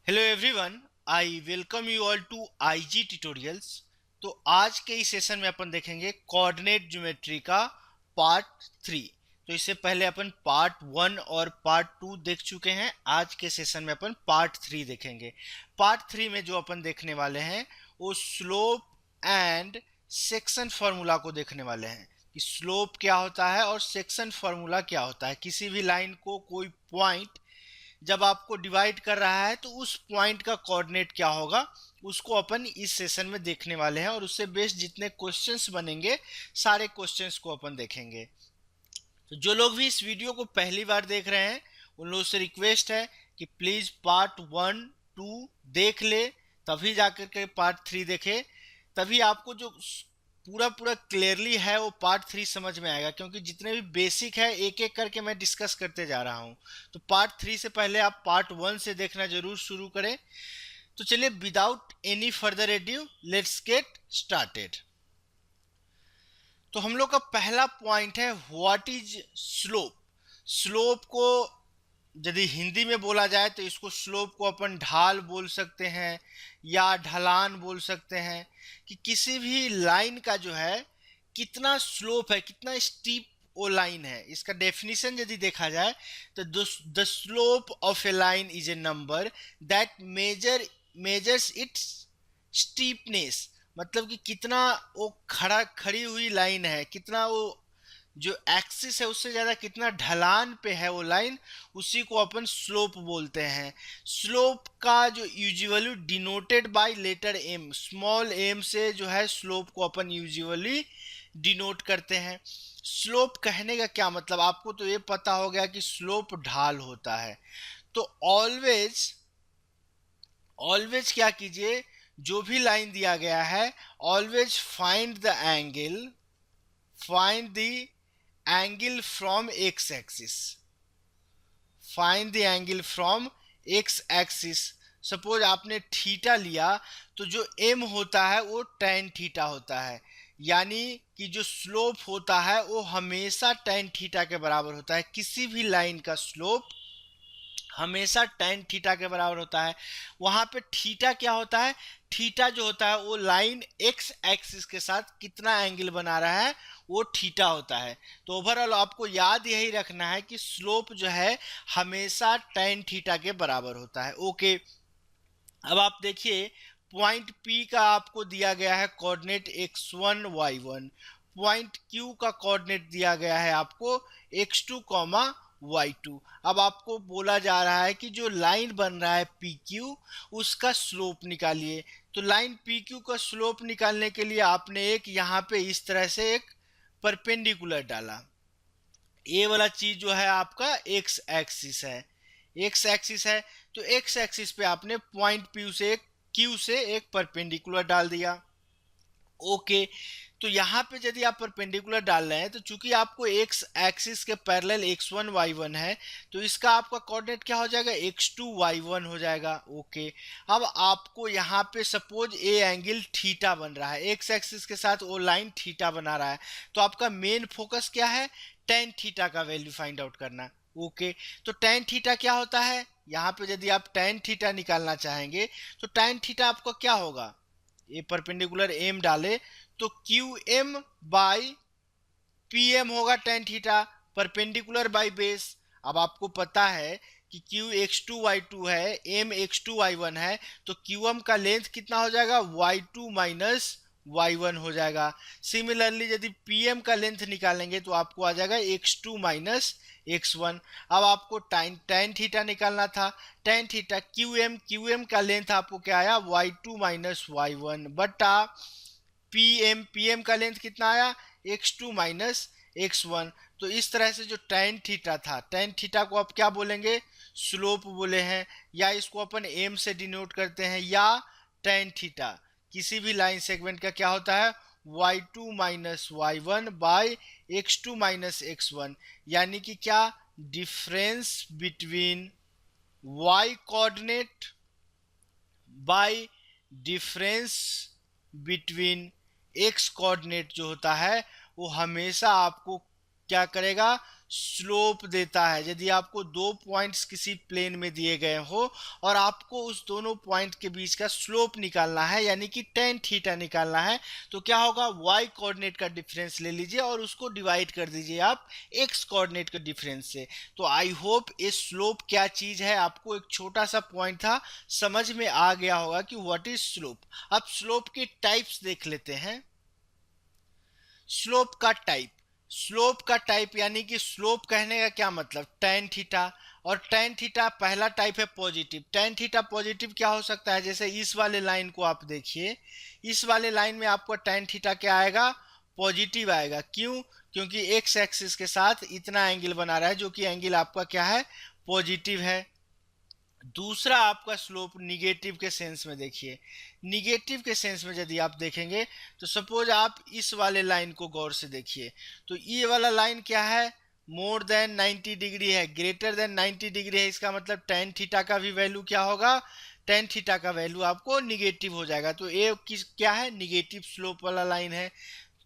Hello everyone, I welcome you all to IG tutorials. तो आज के इस सेशन में अपन देखेंगे कोऑर्डिनेट ज्योमेट्री का पार्ट 3। तो इससे पहले अपन पार्ट 1 और पार्ट 2 देख चुके हैं। आज के सेशन में अपन पार्ट 3 देखेंगे। पार्ट 3 में जो अपन देखने वाले हैं वो स्लोप एंड सेक्शन फार्मूला को देखने वाले हैं कि स्लोप क्या होता है और सेक्शन फार्मूला क्या होता है। किसी भी लाइन को कोई पॉइंट जब आपको डिवाइड कर रहा है तो उस पॉइंट का कोऑर्डिनेट क्या होगा उसको अपन इस सेशन में देखने वाले हैं, और उससे बेस्ड जितने क्वेश्चंस बनेंगे सारे क्वेश्चंस को अपन देखेंगे। तो जो लोग भी इस वीडियो को पहली बार देख रहे हैं उन लोगों से रिक्वेस्ट है कि प्लीज पार्ट 1 2 देख ले, तभी जाकर के पार्ट 3 देखे। तभी आपको जो पूरा पूरा क्लियरली है वो पार्ट 3 समझ में आएगा, क्योंकि जितने भी बेसिक है एक एक करके मैं डिस्कस करते जा रहा हूँ। तो पार्ट 3 से पहले आप पार्ट 1 से देखना जरूर शुरू करें। तो चलिए without any further edu let's get started. तो हम लोग का पहला पॉइंट है व्हाट इज स्लोप। स्लोप को यदि हिंदी में बोला जाए तो इसको स्लोप को अपन ढाल बोल सकते हैं या ढलान बोल सकते हैं, कि किसी भी लाइन का जो है कितना स्लोप है, कितना स्टीप वो लाइन है। इसका डेफिनेशन यदि देखा जाए तो the slope of A line is a number that measures it's steepness. मतलब कि कितना वो खड़ी हुई लाइन है, कितना वो जो एक्सिस है उससे ज़्यादा कितना ढलान पे है वो लाइन, उसी को अपन स्लोप बोलते हैं। स्लोप का जो usually denoted by letter M, small M से जो है स्लोप को अपन यूजुअली डिनोट करते हैं। स्लोप कहने का क्या मतलब, आपको तो ये पता हो गया कि स्लोप ढाल होता है। तो ऑलवेज ऑलवेज क्या कीजिए, जो भी लाइन दिया गया है always find the angle from x axis. Find the angle from x axis. Suppose आपने थीटा लिया तो जो एम होता है वो tan थीटा होता है, यानी कि जो स्लोप होता है वो हमेशा tan थीटा के बराबर होता है। किसी भी लाइन का स्लोप हमेशा tan थीटा के बराबर होता है। वहां पे थीटा क्या होता है, थीटा जो होता है वो लाइन एक्स एक्सिस के साथ कितना एंगल बना रहा है वो थीटा होता है। तो ओवरऑल आपको याद यही रखना है कि स्लोप जो है हमेशा tan थीटा के बराबर होता है। ओके, अब आप देखिए पॉइंट P का आपको दिया गया है coordinate x1 y1, point Q का कोऑर्डिनेट दिया गया है आपको x2 y2। अब आपको बोला जा रहा है कि जो लाइन बन रहा है PQ उसका स्लोप निकालिए। तो लाइन PQ का स्लोप निकालने के लिए आपने एक यहाँ पे इस तरह से एक परपेंडिकुलर डाला। ये वाला चीज जो है आपका एक्स एक्सिस है, एक्स एक्सिस है। तो एक्स एक्सिस पे आपने पॉइंट क्यू से एक परपेंडिकुलर डाल दिया। ओके, तो यहाँ पे यदि आप परपेंडिकुलर डाल रहे हैं तो चूंकि आपको एक्स एक्सिस के पैरेलल x1 y1 है तो इसका आपका कोऑर्डिनेट क्या हो जाएगा, x2 y1 हो जाएगा। ओके, अब आपको यहाँ पे सपोज ए एंगल थीटा बन रहा है, एक्स एक्सिस के साथ वो लाइन थीटा बना रहा है, तो आपका मेन फोकस क्या है, tan थीटा का वैल्यू फाइंड आउट करना। ओके, तो tan थीटा क्या होता है, यहाँ पे यदि आप tan थीटा निकालना चाहेंगे तो tan थीटा आपका क्या होगा, ये परपेंडिकुलर एम डाले तो Q M by P M होगा tan theta, perpendicular by base. अब आपको पता है कि क्यू x2 y2 है, एम x2 y1 है, तो क्यू एम का लेंथ कितना हो जाएगा, y2 माइनस y1 हो जाएगा। सिमिलरली यदि पी एम का लेंथ निकालेंगे तो आपको आ जाएगा x2 माइनस x1। अब आपको tan थीटा निकालना था, tan थीटा क्यू एम का लेंथ आपको क्या आया, y2 माइनस y1 बटा पी एम का लेंथ कितना आया, x2 माइनस x1। तो इस तरह से जो tan थीटा था, tan थीटा को आप क्या बोलेंगे, स्लोप बोले हैं, या इसको अपन m से डिनोट करते हैं, या tan थीटा किसी भी लाइन सेगमेंट का क्या होता है, y2 minus y1 by x2 minus x1, यानी कि क्या, difference between y coordinate by difference between x coordinate जो होता है वो हमेशा आपको क्या करेगा, स्लोप देता है। यदि आपको दो पॉइंट्स किसी प्लेन में दिए गए हो और आपको उस दोनों पॉइंट के बीच का स्लोप निकालना है यानी कि टेन थीटा निकालना है, तो क्या होगा, वाई कोऑर्डिनेट का डिफरेंस ले लीजिए और उसको डिवाइड कर दीजिए आप एक्स कोऑर्डिनेट के डिफरेंस से। तो आई होप ये स्लोप क्या चीज है आपको एक छोटा सा पॉइंट था समझ में आ गया होगा कि व्हाट इज स्लोप। अब स्लोप के टाइप्स देख लेते हैं। स्लोप का टाइप, स्लोप का टाइप यानी कि स्लोप कहने का क्या मतलब, टेन थीटा। और टेन थीटा पहला टाइप है पॉजिटिव। टेन थीटा पॉजिटिव क्या हो सकता है, जैसे इस वाले लाइन को आप देखिए, इस वाले लाइन में आपको टेन थीटा क्या आएगा, पॉजिटिव आएगा। क्यों, क्योंकि एक्स एक्सिस के साथ इतना एंगल बना रहा है जो कि एंगल आपका क्या है, पॉजिटिव है। दूसरा आपका स्लोप निगेटिव के सेंस में देखिए, निगेटिव के सेंस में यदि आप देखेंगे तो सपोज आप इस वाले लाइन को गौर से देखिए, तो ये वाला लाइन क्या है, मोर देन 90 डिग्री है, ग्रेटर देन 90 डिग्री है। इसका मतलब टेन थीटा का भी वैल्यू क्या होगा, टेन थीटा का वैल्यू आपको निगेटिव हो जाएगा। तो ये किस क्या है, निगेटिव स्लोप वाला लाइन है।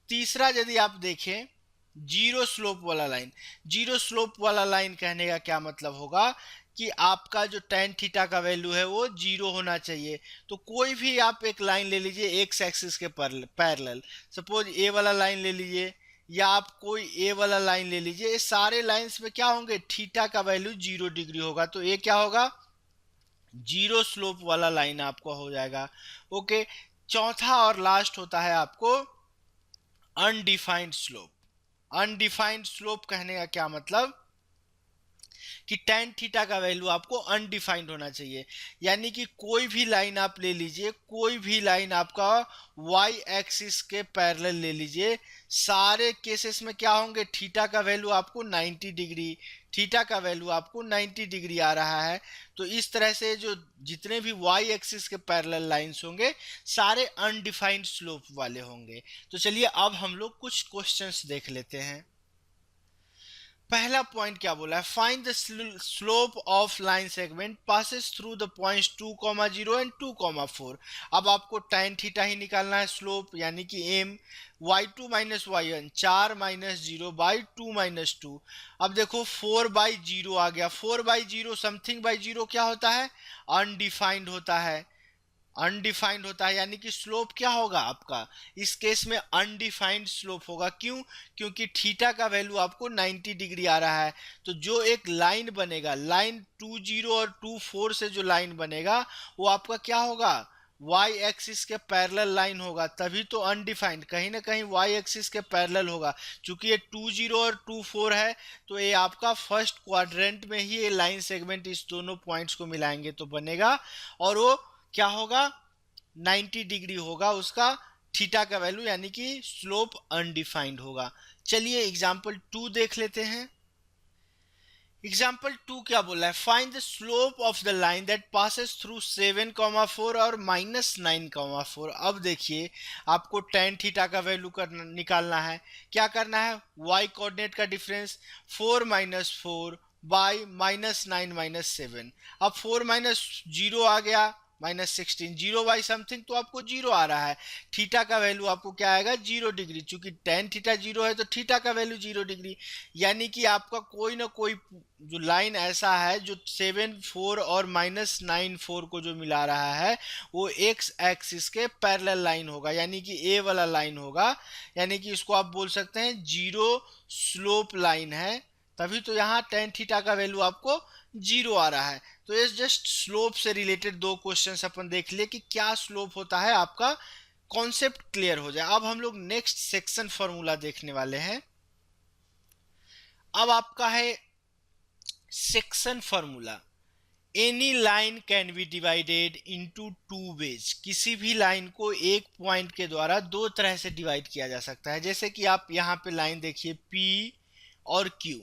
तीसरा यदि आप देखें जीरो स्लोप वाला लाइन, जीरो स्लोप वाला लाइन कहने का क्या मतलब होगा कि आपका जो टेन थीटा का वैल्यू है वो जीरो होना चाहिए। तो कोई भी आप एक लाइन ले लीजिए एक्स एक्सिस के पैरेलल, सपोज ए वाला लाइन ले लीजिए या आप कोई ए वाला लाइन ले लीजिए, ये सारे लाइंस में क्या होंगे, थीटा का वैल्यू 0 डिग्री होगा। तो ये क्या होगा, जीरो स्लोप वाला लाइन आपको हो जाएगा। ओके, चौथा और लास्ट होता है आपको अनडिफाइंड स्लोप। अनडिफाइंड स्लोप कहने का क्या मतलब कि टेन थीटा का वैल्यू आपको अनडिफाइंड होना चाहिए, यानी कि कोई भी लाइन आप ले लीजिए, कोई भी लाइन आपका वाई एक्सिस के पैरेलल ले लीजिए, सारे केसेस में क्या होंगे, थीटा का वैल्यू आपको 90 डिग्री, थीटा का वैल्यू आपको 90 डिग्री आ रहा है। तो इस तरह से जो जितने भी वाई एक्सिस के पैरेलल लाइंस होंगे सारे अनडिफाइंड स्लोप वाले होंगे। तो चलिए अब हम लोग कुछ क्वेश्चंस देख लेते हैं। पहला पॉइंट क्या बोला है, find the slope of line segment passes through the points 2,0 and 2,4। अब आपको tan थीटा ही निकालना है स्लोप, यानी कि m y2 माइनस y1 4-0/2 अब देखो 4/0 आ गया, 4/0 समथिंग बाई जीरो क्या होता है, अनडिफाइंड होता है, अनडिफाइंड होता है, यानी कि स्लोप क्या होगा आपका, इस केस में अनडिफाइंड स्लोप होगा। क्यों, क्योंकि थीटा का वैल्यू आपको 90 डिग्री आ रहा है। तो जो एक लाइन बनेगा, लाइन 20 और 24 से जो लाइन बनेगा वो आपका क्या होगा, वाई एक्सिस के पैरेलल लाइन होगा, तभी तो अनडिफाइंड, कहीं ना कहीं वाई एक्सिस के पैरेलल होगा। चूंकि ये 20 और 24 है तो ये आपका फर्स्ट क्वाड्रेंट में ही ये लाइन सेगमेंट इस दोनों पॉइंट्स को मिलाएंगे तो बनेगा, और वो क्या होगा, 90 डिग्री होगा उसका थीटा का वैल्यू, यानी कि स्लोप अनडिफाइंड होगा। चलिए एग्जांपल 2 देख लेते हैं। एग्जाम्पल 2 क्या बोला है, find the slope of the line that passes through 7,4 और -9,4। अब देखिए आपको tan थीटा का वैल्यू निकालना है। क्या करना है, y कोऑर्डिनेट का डिफरेंस 4 - 4 बाई -9 - 7। अब 4 - 0 आ गया, -16, 0 बाई समथिंग तो आपको 0 आ रहा है। थीटा का वैल्यू आपको क्या आएगा, 0 डिग्री, चूंकि tan थीटा 0 है तो थीटा का वैल्यू 0 डिग्री, यानी कि आपका कोई ना कोई जो लाइन ऐसा है जो 7,4 और -9,4 को जो मिला रहा है वो एक्स एक्सिस के पैरेलल लाइन होगा, यानी कि ए वाला लाइन होगा, यानी कि इसको आप बोल सकते हैं जीरो स्लोप लाइन है। तभी तो यहाँ tan थीटा का वैल्यू आपको 0 आ रहा है। तो ये जस्ट स्लोप से रिलेटेड दो क्वेश्चंस अपन देख लिए कि क्या स्लोप होता है, आपका कॉन्सेप्ट क्लियर हो जाए। अब हम लोग नेक्स्ट सेक्शन फॉर्मूला देखने वाले हैं। अब आपका है section formula. Any line can be divided into two ways, किसी भी लाइन को एक पॉइंट के द्वारा दो तरह से डिवाइड किया जा सकता है। जैसे कि आप यहाँ पे लाइन देखिए P और Q,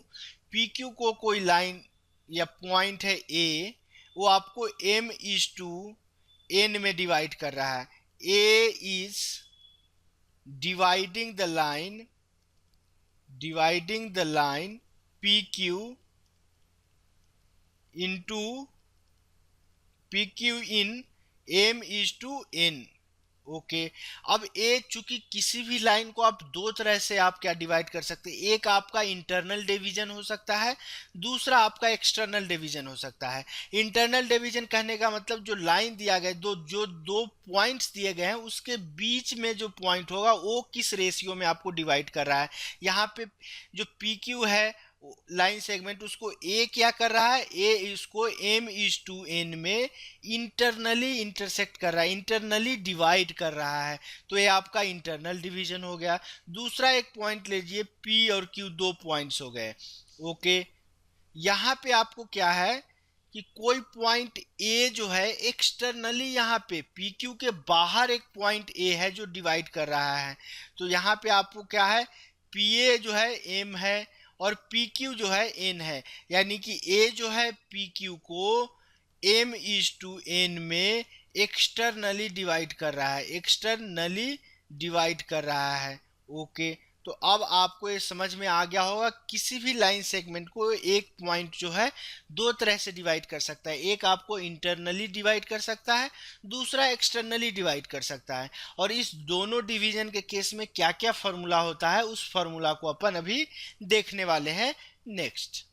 PQ को कोई लाइन या पॉइंट है A, वो आपको m/n में डिवाइड कर रहा है। A is dividing the line PQ into PQ in m/n, okay. अब ए चूंकि किसी भी लाइन को आप दो तरह से आप क्या डिवाइड कर सकते हैं, एक आपका इंटरनल डिवीजन हो सकता है, दूसरा आपका एक्सटर्नल डिवीजन हो सकता है। इंटरनल डिवीजन कहने का मतलब जो लाइन दिया गया, जो दो पॉइंट्स दिए गए हैं उसके बीच में जो पॉइंट होगा वो किस रेशियो में आपको डिवाइड कर रहा है। यहाँ पे जो पी क्यू है लाइन सेगमेंट, उसको ए क्या कर रहा है, ए इसको m/n में इंटरनली इंटरसेक्ट कर रहा है, इंटरनली डिवाइड कर रहा है। तो ये आपका इंटरनल डिवीजन हो गया। दूसरा एक पॉइंट लीजिए, p और q दो पॉइंट्स हो गए। ओके, यहाँ पे आपको क्या है कि कोई पॉइंट ए जो है एक्सटर्नली यहाँ पे पी क्यू के बाहर एक पॉइंट ए है जो डिवाइड कर रहा है। तो यहाँ पे आपको क्या है, पी ए जो है एम है और पी क्यू जो है एन है, यानी कि ए जो है पी क्यू को m/n में एक्सटर्नली डिवाइड कर रहा है, एक्सटर्नली डिवाइड कर रहा है। ओके, तो अब आपको ये समझ में आ गया होगा किसी भी लाइन सेगमेंट को एक पॉइंट जो है दो तरह से डिवाइड कर सकता है, एक आपको इंटरनली डिवाइड कर सकता है, दूसरा एक्सटर्नली डिवाइड कर सकता है। और इस दोनों डिवीजन के केस में क्या क्या फॉर्मूला होता है उस फॉर्मूला को अपन अभी देखने वाले हैं नेक्स्ट।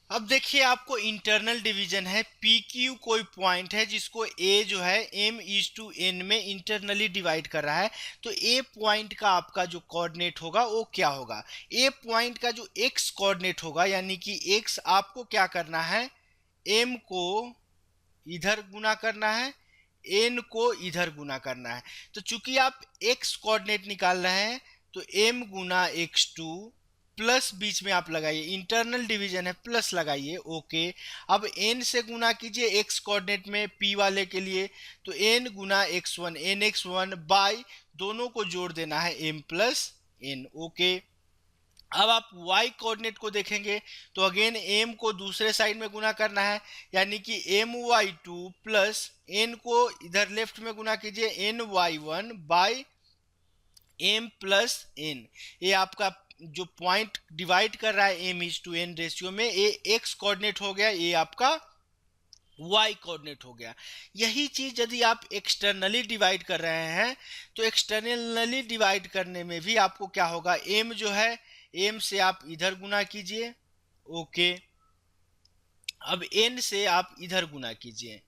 अब देखिए, आपको इंटरनल डिवीजन है, पी क्यू कोई पॉइंट है जिसको ए जो है m/n में इंटरनली डिवाइड कर रहा है। तो ए पॉइंट का आपका जो कोऑर्डिनेट होगा वो क्या होगा, ए पॉइंट का जो एक्स कोऑर्डिनेट होगा, यानी कि एक्स आपको क्या करना है, m को इधर गुना करना है, n को इधर गुना करना है। तो चूंकि आप x कोऑर्डिनेट निकाल रहे हैं तो m गुना x2 प्लस बीच में आप लगाइए, इंटरनल डिवीजन है प्लस लगाइए। ओके, अब n से गुना कीजिए x कोऑर्डिनेट में p वाले के लिए, तो n गुना x1 nx1 बाय दोनों को जोड़ देना है m प्लस n। ओके, अब आप y कोऑर्डिनेट को देखेंगे तो अगेन m को दूसरे साइड में गुना करना है, यानी कि my2 प्लस n को इधर लेफ्ट में गुना कीजिए ny1 by m plus n। ये आपका जो पॉइंट डिवाइड कर रहा है m/n रेशियो में, ये x कोऑर्डिनेट हो गया, ये आपका y कोऑर्डिनेट हो गया। यही चीज यदि आप एक्सटर्नली डिवाइड कर रहे हैं तो एक्सटर्नली डिवाइड करने में भी आपको क्या होगा, m जो है m से आप इधर गुना कीजिए। ओके, अब n से आप इधर गुना कीजिए,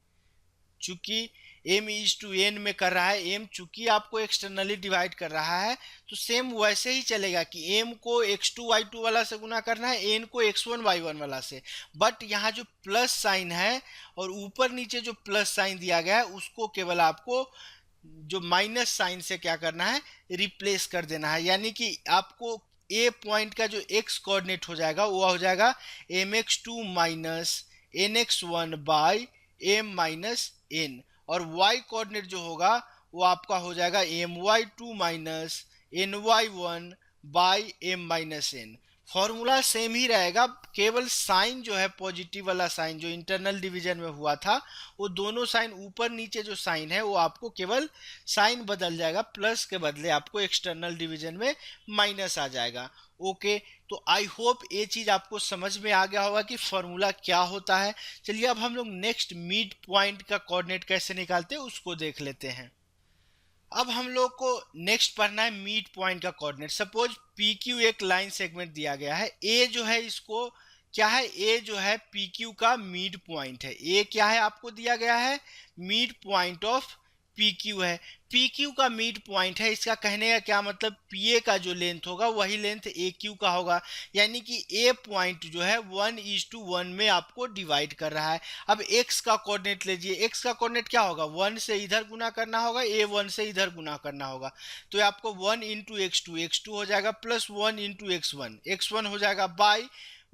चूंकि m/n में कर रहा है, m चूंकि आपको एक्सटर्नली डिवाइड कर रहा है तो सेम वैसे ही चलेगा कि m को x2 y2 वाला से गुना करना है, n को x1 y1 वाला से। बट यहाँ जो प्लस साइन है और ऊपर नीचे जो प्लस साइन दिया गया है उसको केवल आपको जो माइनस साइन से क्या करना है, रिप्लेस कर देना है। यानी कि आपको ए पॉइंट का जो x कोऑर्डिनेट हो जाएगा वो हो जाएगा mx2 minus nx1 by m minus n, और y कोऑर्डिनेट जो होगा वो आपका हो जाएगा my2 minus ny1 by m minus n। Formula same ही रहेगा, केवल साइन जो है पॉजिटिव वाला साइन जो इंटरनल डिवीजन में हुआ था वो दोनों साइन ऊपर नीचे जो साइन है वो आपको केवल साइन बदल जाएगा, प्लस के बदले आपको एक्सटर्नल डिवीजन में माइनस आ जाएगा। ओके, तो आई होप ये चीज आपको समझ में आ गया होगा कि फॉर्मूला क्या होता है। चलिए अब हम लोग नेक्स्ट मिड पॉइंट का कोऑर्डिनेट कैसे निकालते हैं उसको देख लेते हैं। अब हम लोग को नेक्स्ट पढ़ना है मिड पॉइंट का कोऑर्डिनेट। सपोज पी क्यू एक लाइन सेगमेंट दिया गया है, ए जो है इसको क्या है, ए जो है पी क्यू का मिड पॉइंट है। ए क्या है आपको दिया गया है, mid point of P Q है, पी क्यू का मिड पॉइंट है। इसका कहने का क्या मतलब, पी ए का जो लेंथ होगा वही लेंथ ए क्यू का होगा, यानी कि ए पॉइंट जो है 1:1 में आपको डिवाइड कर रहा है। अब x का कोऑर्डिनेट लीजिए, x का कोऑर्डिनेट क्या होगा, 1 से इधर गुना करना होगा, ए 1 से इधर गुना करना होगा। तो आपको 1 इंटू x2 हो जाएगा प्लस 1 इंटू x1 हो जाएगा बाय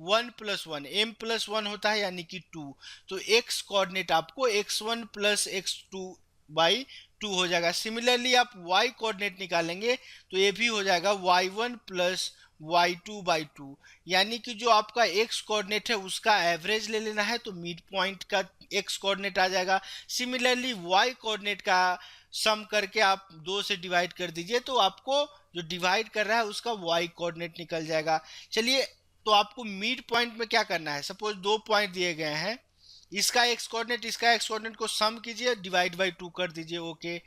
1 प्लस 1 m प्लस 1 होता है यानी कि 2। तो x कोऑर्डिनेट आपको x1 प्लस x2 बाई 2 हो जाएगा। सिमिलरली आप y कोऑर्डिनेट निकालेंगे तो ये भी हो जाएगा y1 प्लस y2 बाई 2, यानी कि जो आपका x कोऑर्डिनेट है उसका एवरेज ले लेना है तो मिड पॉइंट का x कोऑर्डिनेट आ जाएगा। सिमिलरली y कोऑर्डिनेट का सम करके आप 2 से डिवाइड कर दीजिए तो आपको जो डिवाइड कर रहा है उसका y कोऑर्डिनेट निकल जाएगा। चलिए, तो आपको मिड पॉइंट में क्या करना है, सपोज दो पॉइंट दिए गए हैं, इसका एक्स कोऑर्डिनेट इसका एक्स कोऑर्डिनेट को सम कीजिए, डिवाइड बाई 2 कर दीजिए, ओके।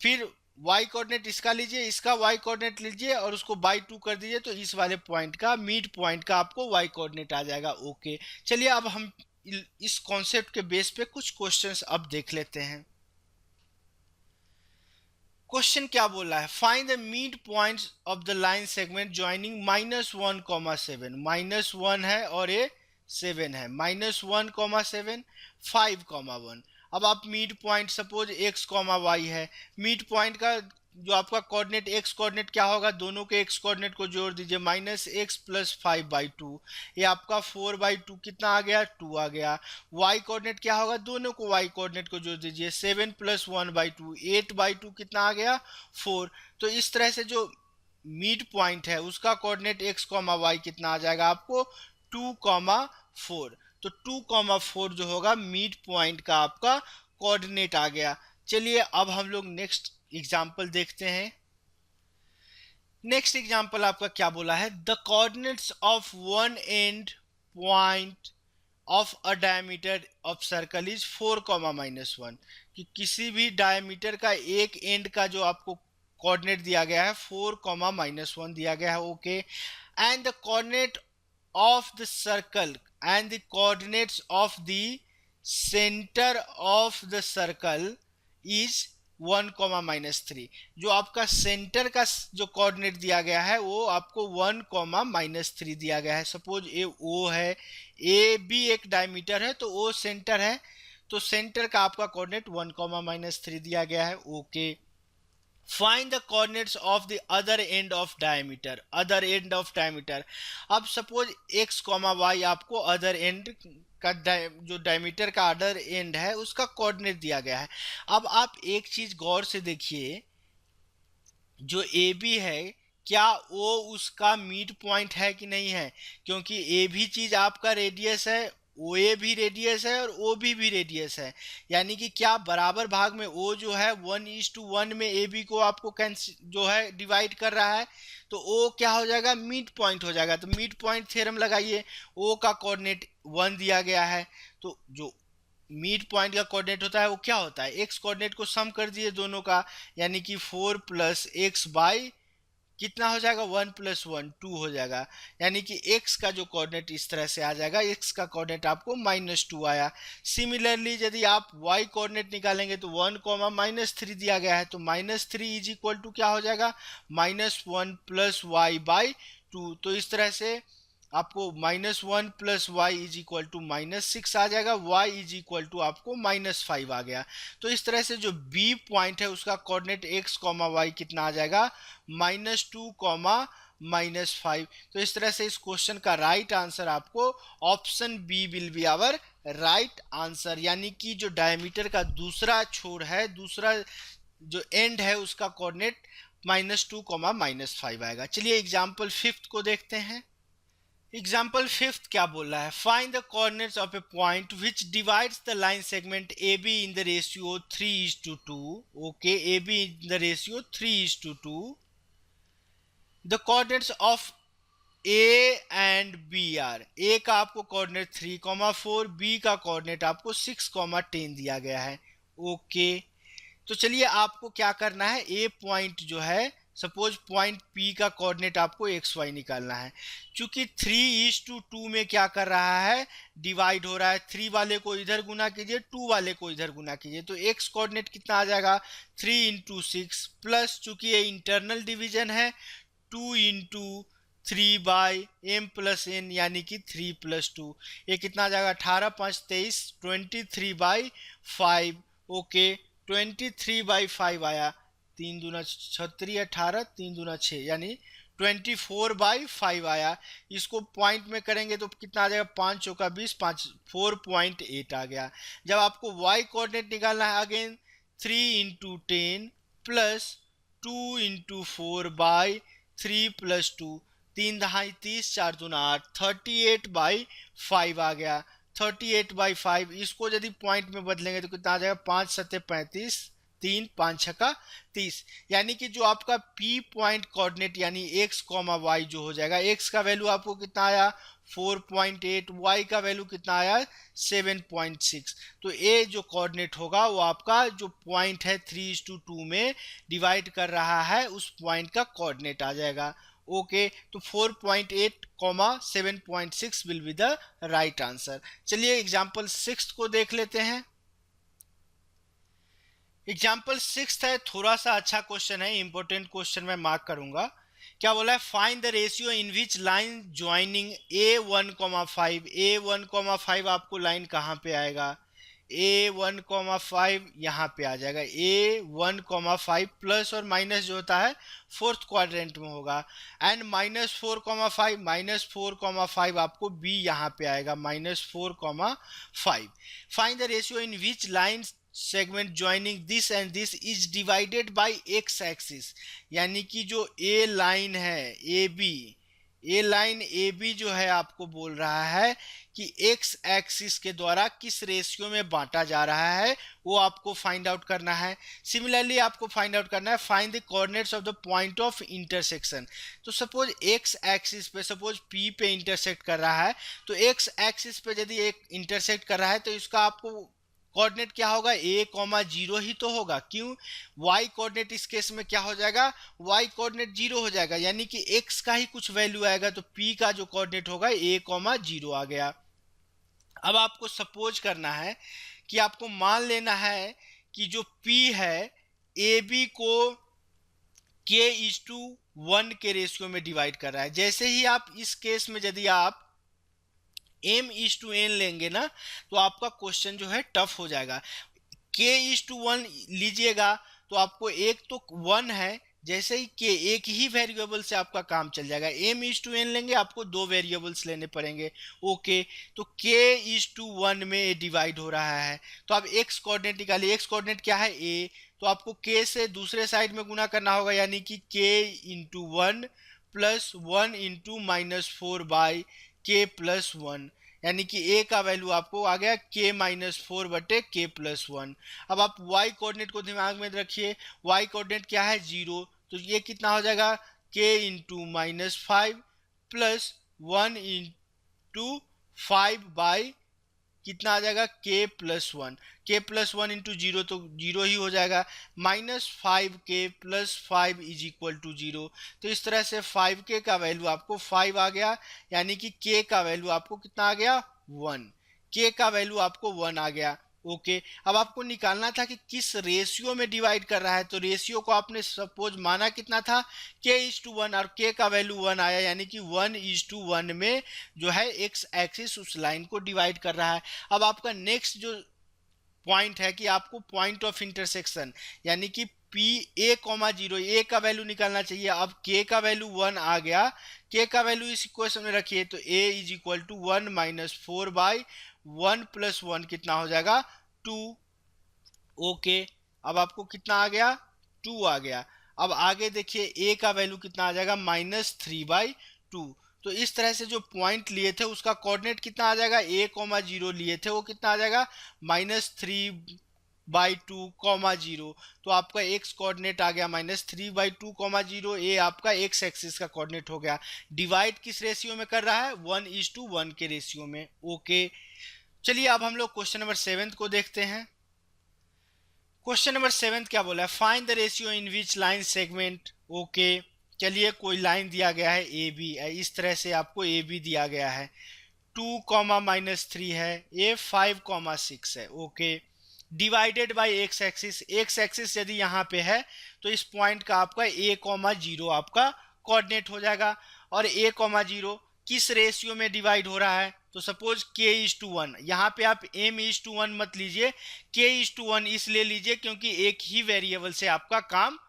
फिर वाई कोऑर्डिनेट इसका लीजिए, इसका वाई कोऑर्डिनेट लीजिए और उसको बाई 2 कर दीजिए, तो इस वाले पॉइंट का मिड पॉइंट का आपको वाई कोऑर्डिनेट आ जाएगा, ओके। चलिए अब हम इस कॉन्सेप्ट के बेस पे कुछ क्वेश्चंस अब देख लेते हैं। क्वेश्चन क्या बोल रहा है, find the mid points of the line segment joining -1, -1 है और ये 7 है, -1, 7, 5, 1। अब आप mid point suppose x, y है, मिड पॉइंट का जो आपका कोऑर्डिनेट x कोऑर्डिनेट क्या होगा, दोनों के x कोऑर्डिनेट को जोड़ दीजिए, -x + 5/2, ये आपका 4/2 कितना आ गया, 2 आ गया। y कोऑर्डिनेट क्या होगा, दोनों को y कोऑर्डिनेट को जोड़ दीजिए, 7 + 1/2, 8/2 कितना आ गया, 4। तो इस तरह से जो मिड पॉइंट है उसका कोऑर्डिनेट x, y कितना आ जाएगा आपको, 2, 4। तो 2, 4 जो होगा मिड पॉइंट का आपका कोऑर्डिनेट आ गया। चलिए अब हम लोग नेक्स्ट एग्जाम्पल देखते हैं। नेक्स्ट एग्जाम्पल आपका क्या बोला है, the coordinates of one and point of a diameter of circle is 4, -1, कि किसी भी डायमीटर का एक एंड का जो आपको कोऑर्डिनेट दिया गया है 4, -1 दिया गया है, okay. And the coordinate of the circle and the coordinates of the center of the circle is 1, -3। जो आपका सेंटर का जो कोऑर्डिनेट दिया गया है वो आपको 1, -3 दिया गया है। सपोज ए ओ है, ए भी एक डायमीटर है तो ओ सेंटर है, तो सेंटर का आपका कोऑर्डिनेट 1, -3 दिया गया है, okay. Find the coordinates of the other end of diameter, other end of diameter. अब सपोज x, y आपको अदर एंड का जो डायमीटर का अदर एंड है उसका कोऑर्डिनेट दिया गया है। अब आप एक चीज गौर से देखिए, जो ए बी है क्या वो उसका मिड पॉइंट है कि नहीं है, क्योंकि ए भी चीज आपका रेडियस है, ओ ए भी रेडियस है और ओ बी भी रेडियस है, यानी कि क्या बराबर भाग में ओ जो है 1:1 में ए बी को आपको जो है डिवाइड कर रहा है, तो ओ क्या हो जाएगा, मिड पॉइंट हो जाएगा। तो मिड पॉइंट थ्योरम लगाइए, ओ का कोऑर्डिनेट 1 दिया गया है, तो जो मिड पॉइंट का कोऑर्डिनेट होता है वो क्या होता है, एक्स कोऑर्डिनेट को सम कर दिए दोनों का, यानी कि 4 + x बाई कितना हो जाएगा, 1 + 1, 2 हो जाएगा, यानी कि x का जो कोऑर्डिनेट इस तरह से आ जाएगा, x का कोऑर्डिनेट आपको -2 आया। सिमिलरली यदि आप y कोऑर्डिनेट निकालेंगे तो 1, -3 दिया गया है, तो -3 = क्या हो जाएगा, -1 + y/2। तो इस तरह से आपको -1 + y = -6 आ जाएगा, y आपको -5 आ गया। तो इस तरह से जो b पॉइंट है उसका कोऑर्डिनेट x, y कितना आ जाएगा, -2, -5। तो इस तरह से इस क्वेश्चन का राइट आंसर आपको option B will be our right answer, यानी कि जो डायमीटर का दूसरा छोर है, दूसरा जो एंड है उसका कोऑर्डिनेट -2, -5 आएगा। चलिए एग्जाम्पल 5 को देखते हैं। एग्जाम्पल 5 क्या बोल रहा है, find the coordinates of a point which divides the line segment A B in the ratio 3:2, okay, A B in the ratio 3:2। The coordinates of A and B are, A का आपको coordinate 3, 4, B का coordinate आपको 6, 10 दिया गया है, okay. तो चलिए आपको क्या करना है, ए पॉइंट जो है सपोज पॉइंट पी का कोऑर्डिनेट आपको एक्स वाई निकालना है। चूंकि 3:2 में क्या कर रहा है, डिवाइड हो रहा है, 3 वाले को इधर गुना कीजिए, 2 वाले को इधर गुना कीजिए, तो एक्स कोऑर्डिनेट कितना आ जाएगा, 3 × 6 प्लस, चूंकि ये इंटरनल डिवीजन है, 2 × 3/m + n, यानी कि 3 + 2, ये कितना आ जाएगा, 18, 5, 23, 23/5, ओके। 23/5 आया, 3 दूना 36, 18, 3 दूना 6, यानी 24/5 आया। इसको पॉइंट में करेंगे तो कितना आ जाएगा, 5 चौका 20, 5, 4.8 आ गया। जब आपको y कोऑर्डिनेट निकालना है, अगेन 3 × 10 प्लस 2 × 4/3 + 2, 3 दहाई 30, 4 दूना 8, 38/5 आ गया। 38/5 इसको यदि पॉइंट में बदलेंगे तो कितना आ जाएगा, 5 × 7 = 35, 3 5 छक्का 30, यानी कि जो आपका P पॉइंट कोऑर्डिनेट यानी x कॉमा वाई जो हो जाएगा, x का वैल्यू आपको कितना आया 4.8, y का वैल्यू कितना आया 7.6। तो a जो कोऑर्डिनेट होगा वो आपका जो पॉइंट है 3:2 में डिवाइड कर रहा है उस पॉइंट का कोऑर्डिनेट आ जाएगा। ओके, तो 4.8 comma 7.6 will be the right answer. चलिए एग्जाम्पल 6 को देख लेते हैं। एग्जाम्पल 6 है, थोड़ा सा अच्छा क्वेश्चन है, इंपॉर्टेंट क्वेश्चन मैं मार्क करूंगा। क्या बोला है, find the ratio in which line joining a1,5, a1,5 आपको लाइन कहाँ पे आएगा, a1,5 यहाँ पे आ जाएगा, a1,5 प्लस और माइनस जो होता है फोर्थ क्वाड्रेंट में होगा, एंड -4,5, -4,5 आपको b यहाँ पे आएगा, -4,5। Find the ratio in which line segment joining this and this is divided by x axis, यानी कि जो ए लाइन है ए लाइन ए बी जो है आपको बोल रहा है कि एक्स एक्सिस के द्वारा किस रेशियो में बांटा जा रहा है वो आपको फाइंड आउट करना है। सिमिलरली आपको फाइंड आउट करना है find the coordinates of the point of intersection. तो सपोज एक्स एक्सिस पे सपोज पी पे इंटरसेक्ट कर रहा है, तो एक्स एक्सिस पे यदि एक इंटरसेक्ट कर रहा है तो इसका आपको कोऑर्डिनेट क्या होगा, a,0 ही तो होगा। क्यों, y कोऑर्डिनेट इस केस में क्या हो जाएगा, y कोऑर्डिनेट 0 हो जाएगा, यानी कि x का ही कुछ वैल्यू आएगा, तो p का जो कोऑर्डिनेट होगा a,0 आ गया। अब आपको सपोज करना है कि आपको मान लेना है कि जो p है ab को k:1 के रेशियो में डिवाइड कर रहा है। जैसे ही आप इस केस में यदि आप m:n लेंगे ना तो आपका क्वेश्चन जो है टफ हो जाएगा। k:1 लीजिएगा तो आपको एक तो 1 है, जैसे ही k एक ही वेरिएबल से आपका काम चल जाएगा। m:n लेंगे आपको 2 वेरिएबल्स लेने पड़ेंगे। ओके, तो k:1 में डिवाइड हो रहा है, तो आप x कोऑर्डिनेट निकालिए। x कोऑर्डिनेट क्या है a, तो आपको k से दूसरे साइड में गुना करना होगा, यानी कि k:1 plus 1 into -4 by k+1, यानी कि a का वैल्यू आपको आ गया k-4 बटे k+1। अब आप y कोऑर्डिनेट को दिमाग में रखिए, y कोऑर्डिनेट क्या है 0, तो ये कितना हो जाएगा k×-5 प्लस 1 इंटू 5 बाई कितना आ जाएगा k+1, k+1 इंटू 0 तो 0 ही हो जाएगा, -5k+5 इज इक्वल टू 0। तो इस तरह से 5k का वैल्यू आपको 5 आ गया, यानी कि k का वैल्यू आपको कितना आ गया 1, k का वैल्यू आपको 1 आ गया। ओके, अब आपको निकालना था कि किस रेशियो में डिवाइड कर रहा है, तो रेशियो को आपने सपोज माना कितना था k:1 और k का वैल्यू 1 आया, यानी कि 1:1 में जो है x एक्सिस उस लाइन को डिवाइड कर रहा है। अब आपका नेक्स्ट जो पॉइंट है कि आपको पॉइंट ऑफ इंटरसेक्शन यानी कि a,0 a का वैल्यू निकालना चाहिए। अब k का वैल्यू 1 आ गया, k का वैल्यू इस इक्वेशन में रखिए, तो a is equal to 1 - 4 by 1 + 1 कितना हो जाएगा 2। ओके, अब आपको कितना आ गया 2 आ गया। अब आगे देखिए a का वैल्यू कितना आ जाएगा -3/2। तो इस तरह से जो पॉइंट लिए थे उसका कोऑर्डिनेट कितना आ जाएगा, a,0 लिए थे वो कितना आ जाएगा -3/2, 0। तो आपका x कोऑर्डिनेट आ गया -3/2, 0। ए आपका x एक्सिस का कोऑर्डिनेट हो गया। डिवाइड किस रेशियो में कर रहा है 1:1 के रेशियो में। ओके, चलिए अब हम लोग क्वेश्चन नंबर 7 को देखते हैं। क्वेश्चन नंबर 7 क्या बोला है, find the ratio in which line segment. Okay, चलिए कोई लाइन दिया गया है ए बी, इस तरह से आपको ए बी दिया गया है, 2, -3 है, ए 5, 6 है। Okay, divided by x axis, x axis यदि यहाँ पे है तो इस पॉइंट का आपका a,0 आपका कोऑर्डिनेट हो जाएगा। और a,0 किस रेशियो में डिवाइड हो रहा है, तो सपोज k:1, यहाँ पे आप m:1 मत लीजिए, k:1 इसलिए लीजिए क्योंकि एक ही वेरिएबल से आपका काम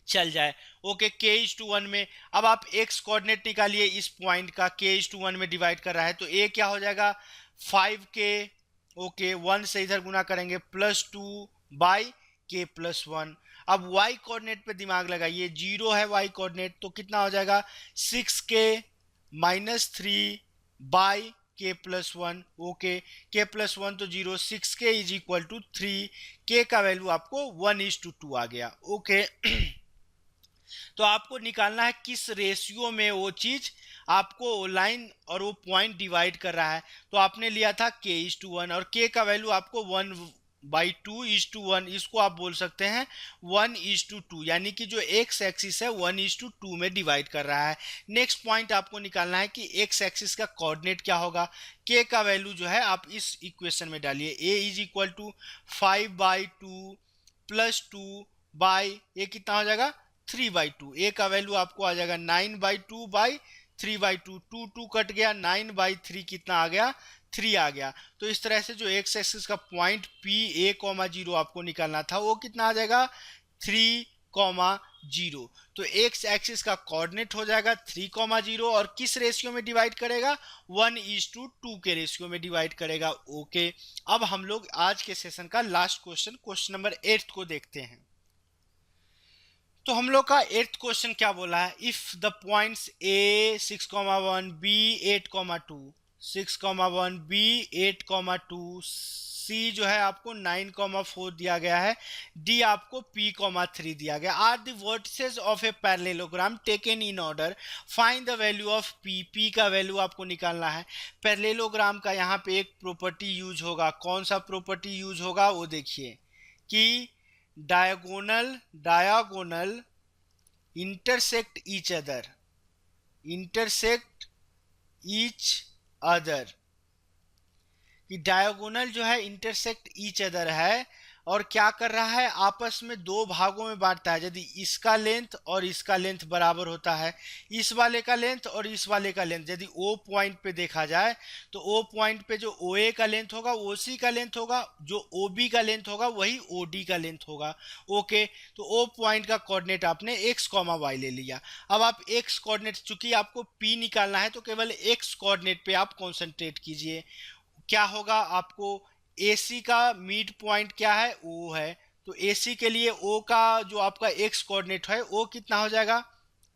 चल जाए। ओके, k:1 में अब आप x कोऑर्डिनेट निकालिए इस पॉइंट का, k:1 में डिवाइड कर रहा है, तो a क्या हो जाएगा 5k। ओके, 1 से इधर गुना करेंगे +2 बाई k+1। अब y कोऑर्डिनेट पे दिमाग लगाइए, 0 है y कोऑर्डिनेट, तो कितना हो जाएगा 6k -3 by k+1, okay, k+1 तो 0, 6k is equal to 3, k का वैल्यू आपको 1:2 आ गया, ओके। तो आपको निकालना है किस रेशियो में वो चीज आपको लाइन और वो पॉइंट डिवाइड कर रहा है। तो आपने लिया था k:1 और k का वैल्यू आपको 1/2:1, इसको आप बोल सकते हैं 1:2, यानी कि जो x एक्सिस है 1:2 में डिवाइड कर रहा है। नेक्स्ट पॉइंट आपको निकालना है कि x एक्सिस का कोऑर्डिनेट क्या होगा। k का वैल्यू जो है आप इस इक्वेशन में डालिए, a is equal to 5/2 plus 2 by A कितना हो जाएगा 3/2, ए का वैल्यू आपको आ जाएगा 9/2 बाई 3/2, 2 कट गया, 9/3 कितना आ गया 3 आ गया। तो इस तरह से जो एक्स एक्सिस का पॉइंट P(a,0) आपको निकालना था वो कितना आ जाएगा 3,0। तो एक्स एक्सिस का कोऑर्डिनेट हो जाएगा 3,0 और किस रेशियो में डिवाइड करेगा 1:2 के रेशियो में डिवाइड करेगा, ओके। अब हम लोग आज के सेशन का लास्ट क्वेश्चन नंबर 8 को देखते हैं। तो हम लोग का 8th क्वेश्चन क्या बोला है, if the points a 6,1, b 8,2, 6,1, b 8,2, c जो है आपको 9,4 दिया गया है, d आपको p,3 दिया गया, are the vertices of a parallelogram taken in order, find the value of p का वैल्यू आपको निकालना है। पैरेललोग्राम का यहाँ पे एक प्रॉपर्टी यूज होगा, कौन सा प्रॉपर्टी यूज होगा वो देखिए कि डायगोनल intersect each other, कि डायगोनल जो है इंटरसेक्ट ईच अदर है और क्या कर रहा है आपस में दो भागों में बांटता है। यदि इसका लेंथ और इसका लेंथ बराबर होता है, इस वाले का लेंथ और इस वाले का लेंथ, यदि ओ पॉइंट पे देखा जाए तो ओ पॉइंट पे जो ओ ए का लेंथ होगा वो सी का लेंथ होगा, जो ओ बी का लेंथ होगा वही ओ डी का लेंथ होगा, ओके। तो ओ पॉइंट का कोऑर्डिनेट आपने x, y ले लिया। अब आप x कोऑर्डिनेट, चूंकि आपको p निकालना है तो केवल x कोऑर्डिनेट पे आप कॉन्सेंट्रेट कीजिए। क्या होगा आपको AC का मिड पॉइंट क्या है O है, तो AC के लिए O का जो आपका x कोऑर्डिनेट है O कितना हो जाएगा,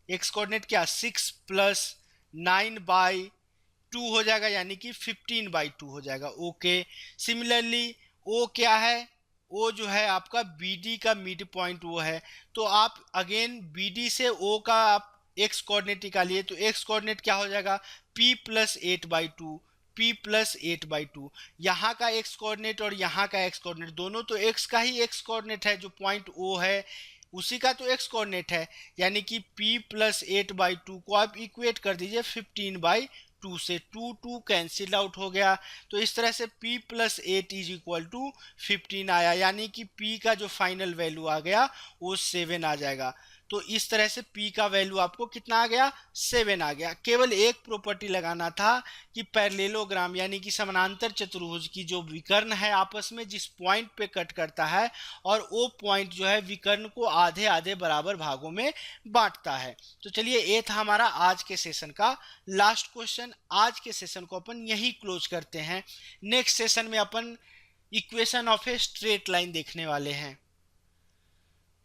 x कोऑर्डिनेट क्या 6 + 9/2 हो जाएगा, यानी कि 15/2 हो जाएगा, ओके। सिमिलरली O क्या है, O जो है आपका BD का मिड पॉइंट वो है, तो आप अगेन BD से O का आप x कोऑर्डिनेट निकालिए, तो x कोऑर्डिनेट क्या हो जाएगा P + 8/2, P + 8/2। यहाँ का x कोऑर्डिनेट और यहाँ का x कोऑर्डिनेट दोनों तो x का ही x कोऑर्डिनेट है, जो पॉइंट O है उसी का तो x कोऑर्डिनेट है, यानी कि P + 8/2 को आप इक्वेट कर दीजिए 15/2 से, 2 कैंसिल आउट हो गया। तो इस तरह से P + 8 = 15 आया, यानी कि P का जो फाइनल वैल्यू आ गया वो 7 आ जाएगा। तो इस तरह से P का वैल्यू आपको कितना आ गया 7 आ गया। केवल एक प्रॉपर्टी लगाना था कि पैरेललोग्राम यानी कि समानांतर चतुर्भुज की जो विकर्ण है आपस में जिस पॉइंट पे कट करता है और वो पॉइंट जो है विकर्ण को आधे आधे बराबर भागों में बांटता है। तो चलिए ये था हमारा आज के सेशन का लास्ट क्वेश्चन। आज के सेशन को अपन यही क्लोज करते हैं। नेक्स्ट सेशन में अपन equation of a straight line देखने वाले हैं।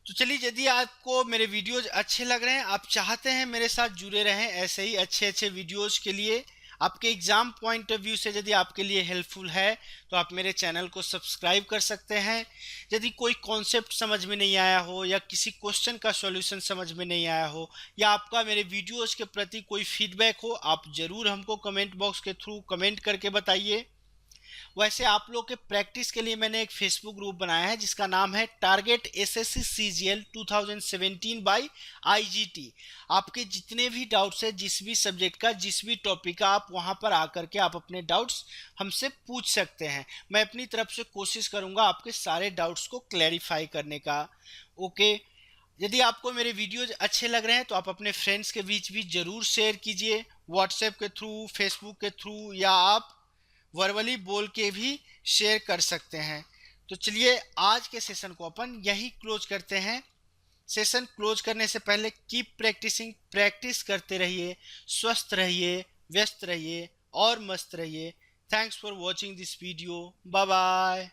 तो चलिए, यदि आपको मेरे वीडियोज अच्छे लग रहे हैं, आप चाहते हैं मेरे साथ जुड़े रहें ऐसे ही अच्छे वीडियोज के लिए, आपके एग्जाम पॉइंट ऑफ व्यू से यदि आपके लिए हेल्पफुल है तो आप मेरे चैनल को सब्सक्राइब कर सकते हैं। यदि कोई कॉन्सेप्ट समझ में नहीं आया हो या किसी क्वेश्चन का सॉल्यूशन समझ में नहीं आया हो या आपका मेरे वीडियोज के प्रति कोई फीडबैक हो, आप ज़रूर हमको कमेंट बॉक्स के थ्रू कमेंट करके बताइए। वैसे आप लोग के प्रैक्टिस के लिए मैंने एक फेसबुक ग्रुप बनाया है जिसका नाम है target SSC CGL 2017 by IGT। आपके जितने भी डाउट्स है, जिस भी सब्जेक्ट का, जिस भी टॉपिक का, आप वहां पर आकर के आप अपने डाउट्स हमसे पूछ सकते हैं। मैं अपनी तरफ से कोशिश करूंगा आपके सारे डाउट्स को क्लैरिफाई करने का, ओके। यदि आपको मेरे वीडियोज अच्छे लग रहे हैं तो आप अपने फ्रेंड्स के बीच भी ज़रूर शेयर कीजिए, व्हाट्सएप के थ्रू, फेसबुक के थ्रू, या आप वर्बली बोल के भी शेयर कर सकते हैं। तो चलिए आज के सेशन को अपन यही क्लोज करते हैं। सेशन क्लोज करने से पहले कीप प्रैक्टिसिंग, प्रैक्टिस करते रहिए, स्वस्थ रहिए, व्यस्त रहिए और मस्त रहिए। Thanks for watching this video. Bye bye.